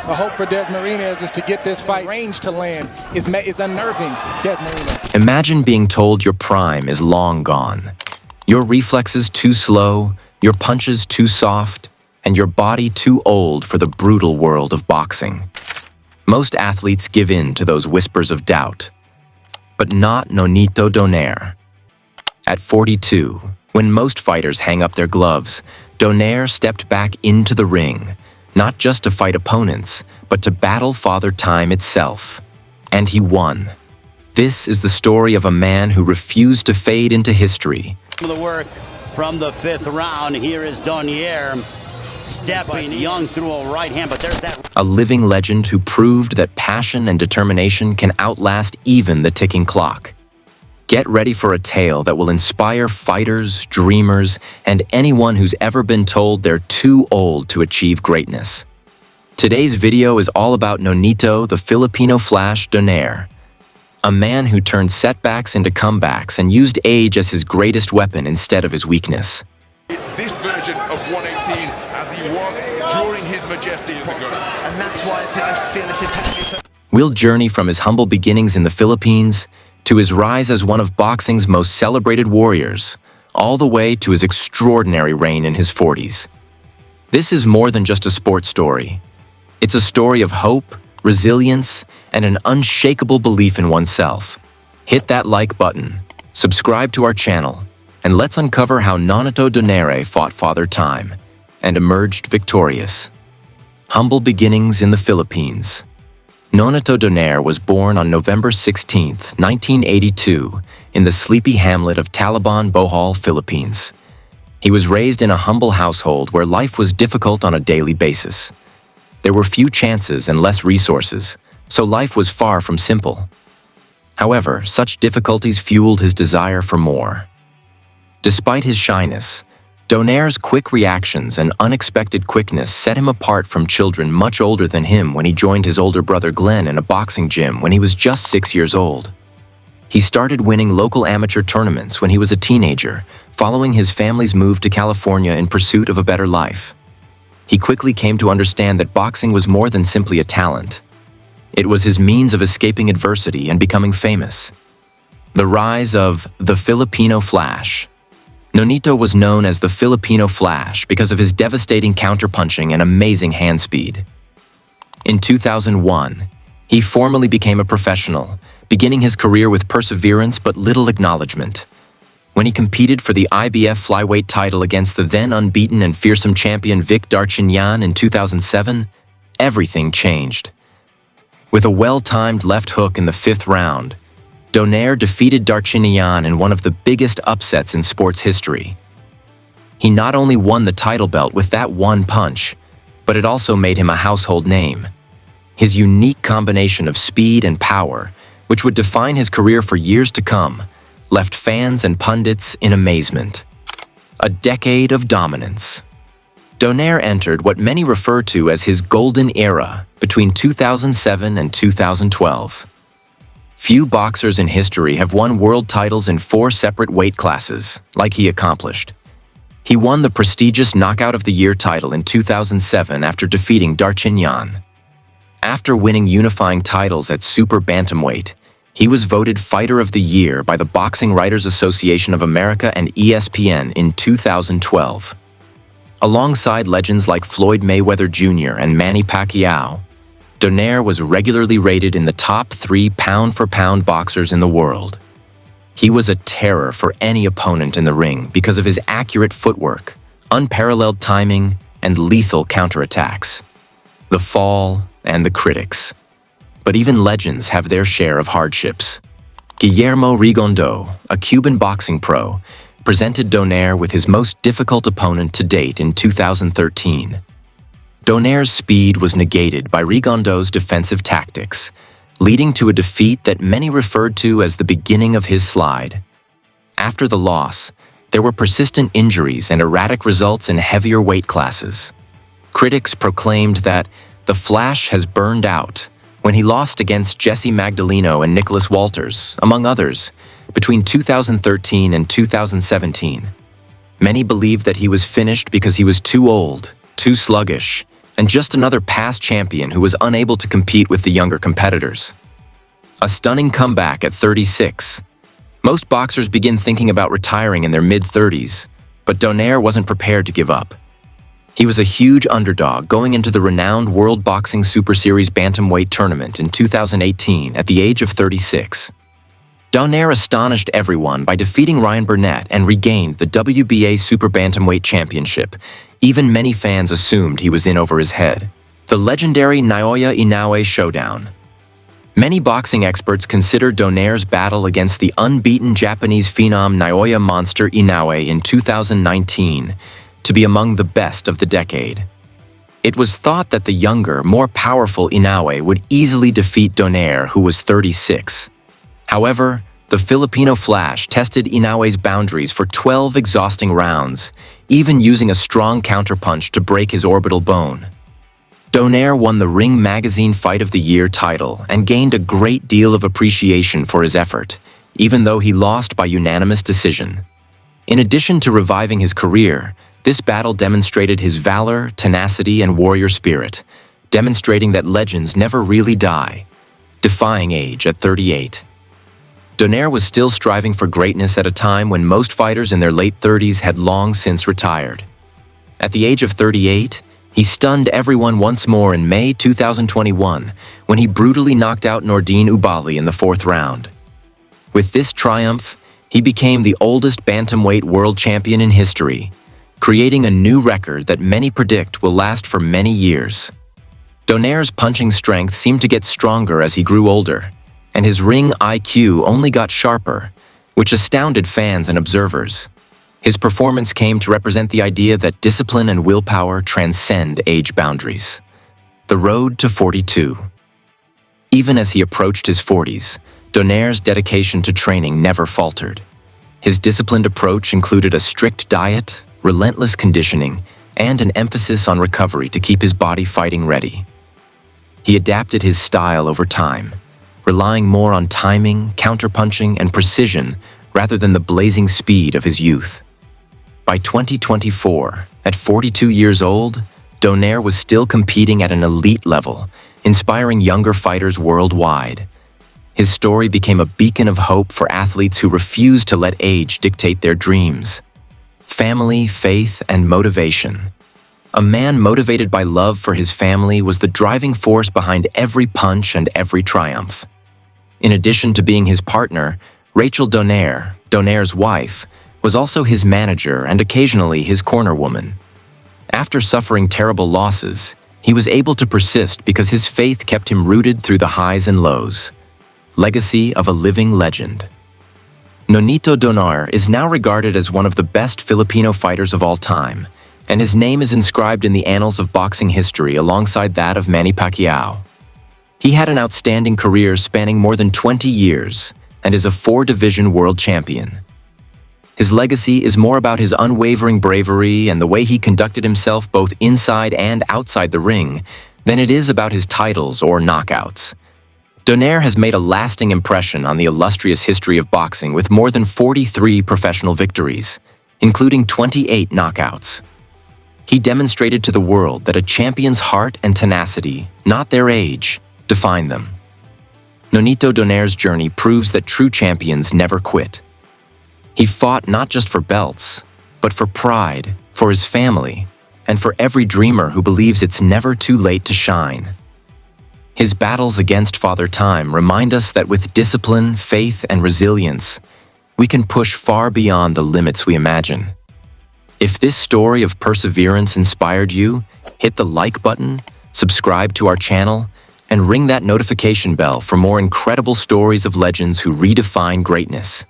The hope for Desmarinez is to get this fight range to land is unnerving Desmarinez. Imagine being told your prime is long gone. Your reflexes too slow, your punches too soft, and your body too old for the brutal world of boxing. Most athletes give in to those whispers of doubt. But not Nonito Donaire. At 42, when most fighters hang up their gloves, Donaire stepped back into the ring, not just to fight opponents, but to battle Father Time itself. And he won. This is the story of a man who refused to fade into history. The work from the 5th round. Here is Donaire stepping young through a right hand, but there's that. A living legend who proved that passion and determination can outlast even the ticking clock. Get ready for a tale that will inspire fighters, dreamers, and anyone who's ever been told they're too old to achieve greatness. Today's video is all about Nonito, the Filipino Flash Donaire, a man who turned setbacks into comebacks and used age as his greatest weapon instead of his weakness. This version of 118 as he was during his majestic years ago. And that's why I feel it's entirely... We'll journey from his humble beginnings in the Philippines to his rise as one of boxing's most celebrated warriors, all the way to his extraordinary reign in his 40s. This is more than just a sports story. It's a story of hope, resilience, and an unshakable belief in oneself. Hit that like button, subscribe to our channel, and let's uncover how Nonito Donaire fought Father Time and emerged victorious. Humble beginnings in the Philippines. Nonito Donaire was born on November 16, 1982, in the sleepy hamlet of Talamban, Bohol, Philippines. He was raised in a humble household where life was difficult on a daily basis. There were few chances and less resources, so life was far from simple. However, such difficulties fueled his desire for more. Despite his shyness, Donaire's quick reactions and unexpected quickness set him apart from children much older than him when he joined his older brother Glenn in a boxing gym when he was just 6 years old. He started winning local amateur tournaments when he was a teenager, following his family's move to California in pursuit of a better life. He quickly came to understand that boxing was more than simply a talent. It was his means of escaping adversity and becoming famous. The rise of the Filipino Flash. Nonito was known as the Filipino Flash because of his devastating counterpunching and amazing hand speed. In 2001, he formally became a professional, beginning his career with perseverance but little acknowledgement. When he competed for the IBF flyweight title against the then unbeaten and fearsome champion Vic Darchinyan in 2007, everything changed. With a well-timed left hook in the 5th round, Donaire defeated Darchinyan in one of the biggest upsets in sports history. He not only won the title belt with that one punch, but it also made him a household name. His unique combination of speed and power, which would define his career for years to come, left fans and pundits in amazement. A decade of dominance. Donaire entered what many refer to as his golden era between 2007 and 2012. Few boxers in history have won world titles in 4 separate weight classes, like he accomplished. He won the prestigious Knockout of the Year title in 2007 after defeating Darchinyan. After winning unifying titles at Super Bantamweight, he was voted Fighter of the Year by the Boxing Writers Association of America and ESPN in 2012. Alongside legends like Floyd Mayweather Jr. and Manny Pacquiao, Donaire was regularly rated in the top 3 pound-for-pound boxers in the world. He was a terror for any opponent in the ring because of his accurate footwork, unparalleled timing, and lethal counterattacks. The fall and the critics. But even legends have their share of hardships. Guillermo Rigondeaux, a Cuban boxing pro, presented Donaire with his most difficult opponent to date in 2013. Donaire's speed was negated by Rigondeaux's defensive tactics, leading to a defeat that many referred to as the beginning of his slide. After the loss, there were persistent injuries and erratic results in heavier weight classes. Critics proclaimed that the Flash has burned out when he lost against Jesse Magdaleno and Nicholas Walters, among others, between 2013 and 2017. Many believed that he was finished because he was too old, too sluggish, and just another past champion who was unable to compete with the younger competitors. A stunning comeback at 36. Most boxers begin thinking about retiring in their mid-30s, but Donaire wasn't prepared to give up. He was a huge underdog going into the renowned World Boxing Super Series bantamweight tournament in 2018 at the age of 36. Donaire astonished everyone by defeating Ryan Burnett and regained the WBA Super Bantamweight Championship. Even many fans assumed he was in over his head. The legendary Inoue showdown. Many boxing experts consider Donaire's battle against the unbeaten Japanese phenom Naoya monster Inoue in 2019 to be among the best of the decade. It was thought that the younger, more powerful Inoue would easily defeat Donaire, who was 36. However, the Filipino Flash tested Inoue's boundaries for 12 exhausting rounds, even using a strong counterpunch to break his orbital bone. Donaire won the Ring Magazine Fight of the Year title and gained a great deal of appreciation for his effort, even though he lost by unanimous decision. In addition to reviving his career, this battle demonstrated his valor, tenacity, and warrior spirit, demonstrating that legends never really die. Defying age at 38. Donaire was still striving for greatness at a time when most fighters in their late 30s had long since retired. At the age of 38, he stunned everyone once more in May 2021 when he brutally knocked out Nordine Ubali in the 4th round. With this triumph, he became the oldest bantamweight world champion in history, creating a new record that many predict will last for many years. Donaire's punching strength seemed to get stronger as he grew older, and his ring IQ only got sharper, which astounded fans and observers. His performance came to represent the idea that discipline and willpower transcend age boundaries. The road to 42. Even as he approached his 40s, Donaire's dedication to training never faltered. His disciplined approach included a strict diet, relentless conditioning, and an emphasis on recovery to keep his body fighting ready. He adapted his style over time, relying more on timing, counterpunching, and precision rather than the blazing speed of his youth. By 2024, at 42 years old, Donaire was still competing at an elite level, inspiring younger fighters worldwide. His story became a beacon of hope for athletes who refuse to let age dictate their dreams. Family, faith, and motivation. A man motivated by love for his family was the driving force behind every punch and every triumph. In addition to being his partner, Rachel Donaire, Donaire's wife, was also his manager and occasionally his corner woman. After suffering terrible losses, he was able to persist because his faith kept him rooted through the highs and lows. Legacy of a living legend. Nonito Donaire is now regarded as one of the best Filipino fighters of all time, and his name is inscribed in the annals of boxing history alongside that of Manny Pacquiao. He had an outstanding career spanning more than 20 years and is a 4-division world champion. His legacy is more about his unwavering bravery and the way he conducted himself both inside and outside the ring than it is about his titles or knockouts. Donaire has made a lasting impression on the illustrious history of boxing with more than 43 professional victories, including 28 knockouts. He demonstrated to the world that a champion's heart and tenacity, not their age, define them. Nonito Donaire's journey proves that true champions never quit. He fought not just for belts, but for pride, for his family, and for every dreamer who believes it's never too late to shine. His battles against Father Time remind us that with discipline, faith, and resilience, we can push far beyond the limits we imagine. If this story of perseverance inspired you, hit the like button, subscribe to our channel, and ring that notification bell for more incredible stories of legends who redefine greatness.